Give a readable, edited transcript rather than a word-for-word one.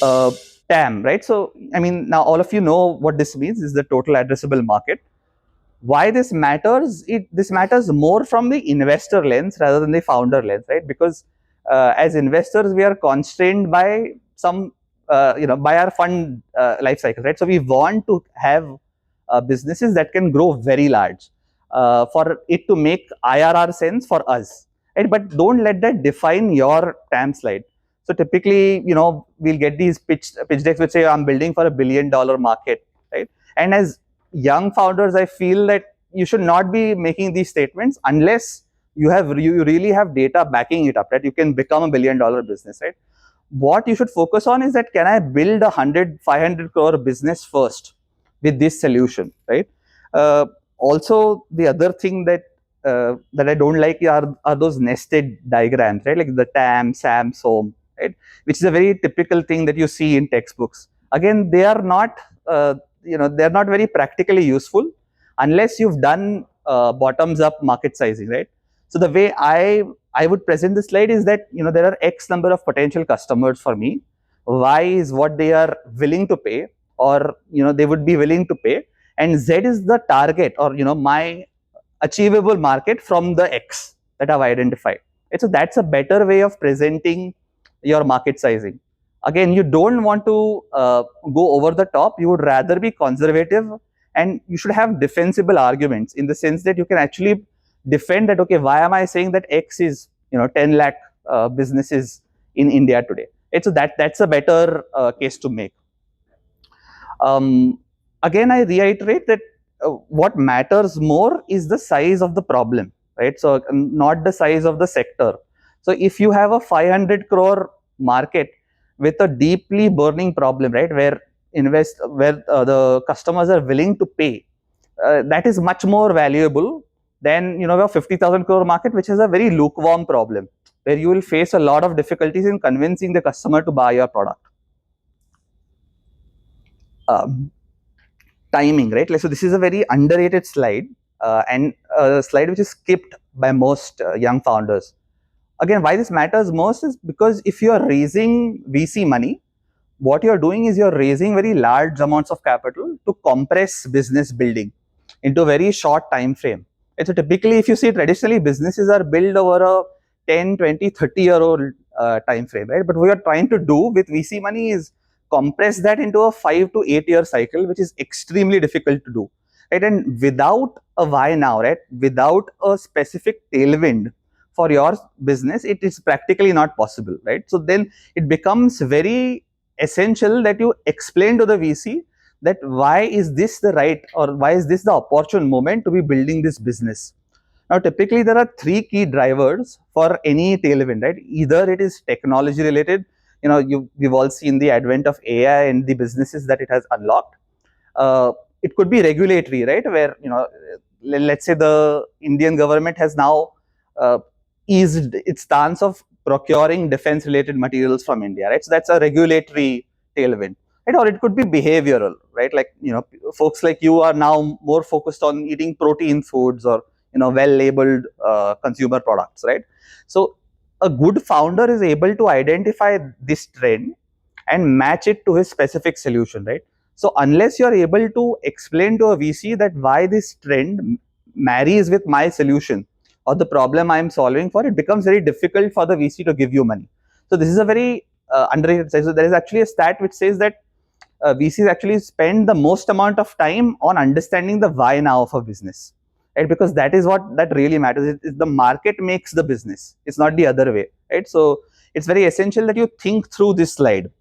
uh, TAM, right? So, I mean, now all of you know what this means, is the total addressable market. Why this matters? This matters more from the investor lens rather than the founder lens, right? Because as investors, we are constrained by some, by our fund life cycle, right? So we want to have businesses that can grow very large for it to make IRR sense for us, right? But don't let that define your TAM slide. So typically, we'll get these pitch decks which say I'm building for $1 billion market, right? And as young founders, I feel that you should not be making these statements unless you really have data backing it up, right? You can become $1 billion business, right? What you should focus on is that, can I build 500 crore business first with this solution, right? Also, the other thing that I don't like are those nested diagrams, right? Like the TAM, SAM, SOM, right? Which is a very typical thing that you see in textbooks. Again, they are not they're not very practically useful unless you've done bottoms up market sizing, right? So the way I would present the slide is that, there are X number of potential customers for me. Y is what they are willing to pay, or they would be willing to pay, and Z is the target, or my achievable market from the X that I've identified. And so that's a better way of presenting your market sizing. Again, you don't want to go over the top. You would rather be conservative, and you should have defensible arguments, in the sense that you can actually defend that, okay, why am I saying that X is 10 lakh businesses in India today? And so that's a better case to make. Again, I reiterate that what matters more is the size of the problem, right? So not the size of the sector. So if you have a 500 crore market with a deeply burning problem, right, where the customers are willing to pay, that is much more valuable than a 50,000 crore market which has a very lukewarm problem, where you will face a lot of difficulties in convincing the customer to buy your product. Timing, right? So this is a very underrated slide, and a slide which is skipped by most young founders. Again, why this matters most is because if you are raising VC money, what you're doing is you're raising very large amounts of capital to compress business building into a very short time frame. And so typically, if you see, traditionally businesses are built over a 10, 20, 30-year-old time frame, right? But what you're trying to do with VC money is compress that into a 5 to 8 year cycle, which is extremely difficult to do, right? And without a why now, right, without a specific tailwind for your business, it is practically not possible, right? So then it becomes very essential that you explain to the VC that why is this the right, or why is this the opportune moment to be building this business. Now, typically there are three key drivers for any tailwind, right? Either it is technology related, we've all seen the advent of AI and the businesses that it has unlocked. It could be regulatory, right, where let's say the Indian government has now eased its stance of procuring defense related materials from India, right? So that's a regulatory tailwind, right? Or it could be behavioral, right? Like, folks like you are now more focused on eating protein foods, or well labeled consumer products, right? So a good founder is able to identify this trend and match it to his specific solution, right? So unless you're able to explain to a VC that why this trend marries with my solution or the problem I'm solving for, it becomes very difficult for the VC to give you money. So this is a very underrated side. So there is actually a stat which says that VCs actually spend the most amount of time on understanding the why now of a business, right? Because that is what that really matters. The market makes the business. It's not the other way, right? So it's very essential that you think through this slide.